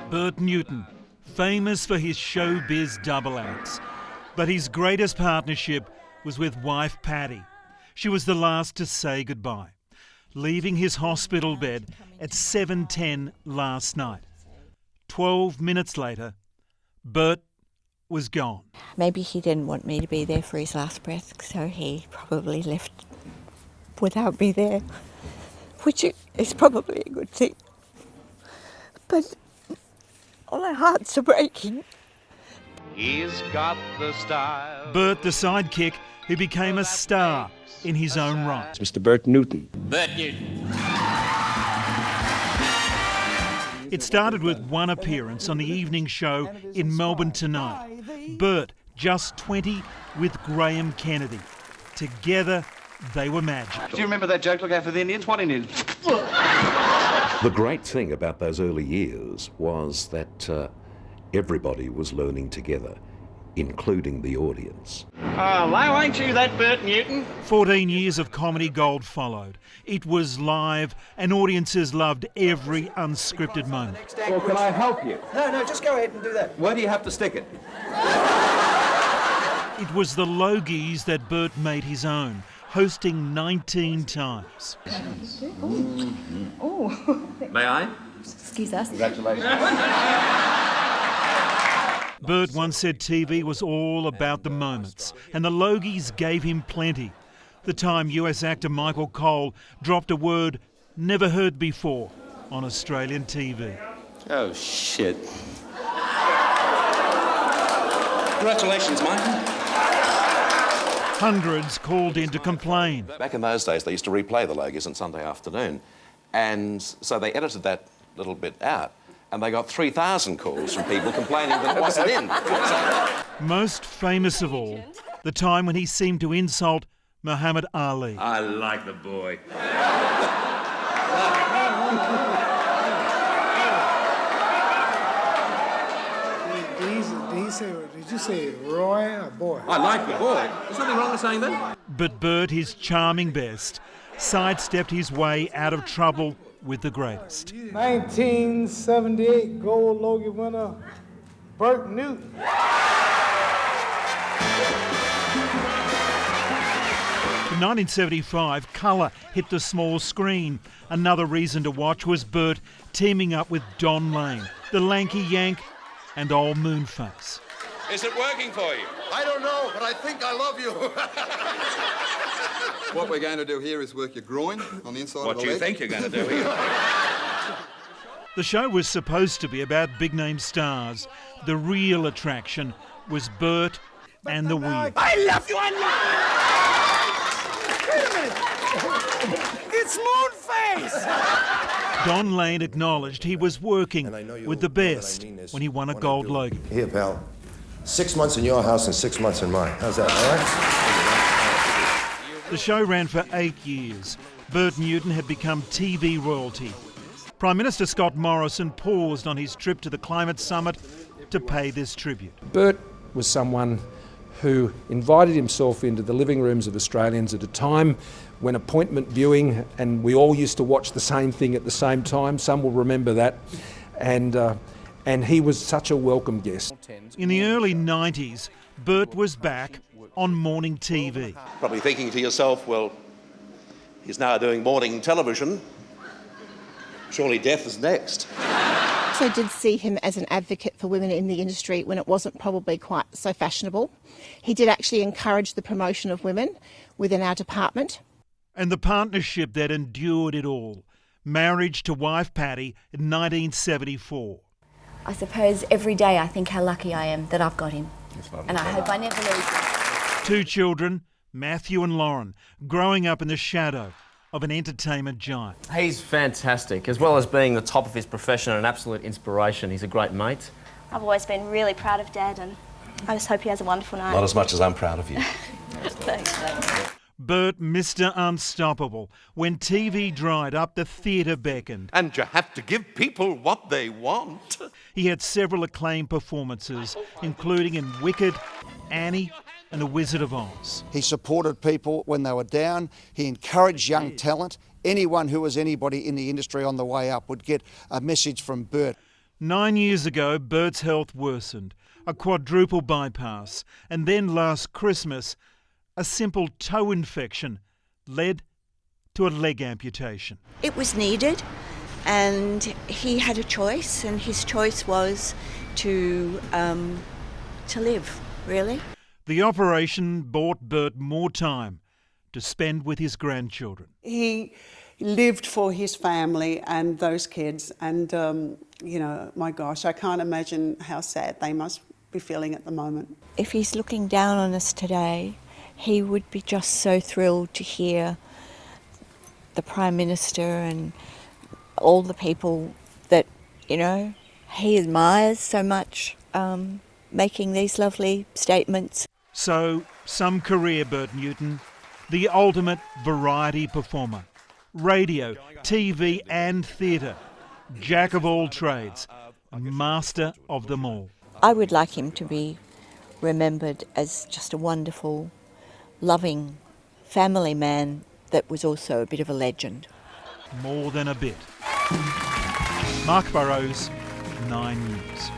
Bert Newton, famous for his showbiz double acts. But his greatest partnership was with wife Patty. She was the last to say goodbye, leaving his hospital bed at 7:10 last night. 12 minutes later, Bert was gone. Maybe he didn't want me to be there for his last breath, so he probably left without me there, which is probably a good thing. But all our hearts are breaking. He's got the style. Bert, the sidekick who became a star in his own right. It's Mr. Bert Newton. Bert Newton. It started with one appearance on the evening show in Melbourne Tonight. Bert, just 20, with Graham Kennedy. Together, they were magic. Do you remember that joke, look out for the Indians? What Indians? The great thing about those early years was that everybody was learning together, including the audience. Oh, low, ain't you that Bert Newton? 14 years of comedy gold followed. It was live and audiences loved every unscripted moment. Well, can I help you? No, just go ahead and do that. Where do you have to stick it? It was the Logies that Bert made his own, hosting 19 times. May I? Excuse us. Congratulations. Bert once said TV was all about the moments, and the Logies gave him plenty. The time US actor Michael Cole dropped a word never heard before on Australian TV. Oh, shit. Congratulations, Mike. Hundreds called in to complain. Back in those days, they used to replay the Logies on Sunday afternoon, and so they edited that little bit out, and they got 3,000 calls from people complaining that it wasn't in. Most famous of all, the time when he seemed to insult Muhammad Ali. I like the boy. Did you say Roy or boy? I like the boy. There's nothing wrong with saying that. But Bert, his charming best, sidestepped his way out of trouble with the greatest. 1978 gold Logie winner, Bert Newton. In 1975, colour hit the small screen. Another reason to watch was Bert teaming up with Don Lane, the lanky Yank, and old Moonface. Is it working for you? I don't know, but I think I love you. What we're going to do here is work your groin on the inside of the leg. What do you think you're going to do here? The show was supposed to be about big-name stars. The real attraction was Bert and the Weird. I love you, Wait a minute. It's Moonface! Don Lane acknowledged he was working with the best when he won a gold Logie. Here, pal. 6 months in your house and 6 months in mine. How's that, all right? The show ran for 8 years. Bert Newton had become TV royalty. Prime Minister Scott Morrison paused on his trip to the climate summit to pay this tribute. Bert was someone who invited himself into the living rooms of Australians at a time when appointment viewing, and we all used to watch the same thing at the same time. Some will remember that. And he was such a welcome guest. In the early 90s, Bert was back on morning TV. Probably thinking to yourself, well, he's now doing morning television. Surely death is next. I did see him as an advocate for women in the industry when it wasn't probably quite so fashionable. He did actually encourage the promotion of women within our department. And the partnership that endured it all, marriage to wife Patty in 1974. I suppose every day I think how lucky I am that I've got him. And I hope I never lose him. 2 children, Matthew and Lauren, growing up in the shadow of an entertainment giant. He's fantastic. As well as being the top of his profession and an absolute inspiration, he's a great mate. I've always been really proud of Dad, and I just hope he has a wonderful night. Not as much as I'm proud of you. Thanks. Bert, Mr. Unstoppable. When TV dried up, the theatre beckoned. And you have to give people what they want. He had several acclaimed performances, including in Wicked, Annie, and The Wizard of Oz. He supported people when they were down. He encouraged young talent. Anyone who was anybody in the industry on the way up would get a message from Bert. 9 years ago, Bert's health worsened, a quadruple bypass, and then last Christmas, a simple toe infection led to a leg amputation. It was needed, and he had a choice, and his choice was to live, really. The operation bought Bert more time to spend with his grandchildren. He lived for his family and those kids, and you know, my gosh, I can't imagine how sad they must be feeling at the moment. If he's looking down on us today, he would be just so thrilled to hear the Prime Minister and all the people that, you know, he admires so much making these lovely statements. So, some career, Bert Newton, the ultimate variety performer. Radio, TV and theatre. Jack of all trades. Master of them all. I would like him to be remembered as just a wonderful, loving family man that was also a bit of a legend. More than a bit. Mark Burrows, 9 News.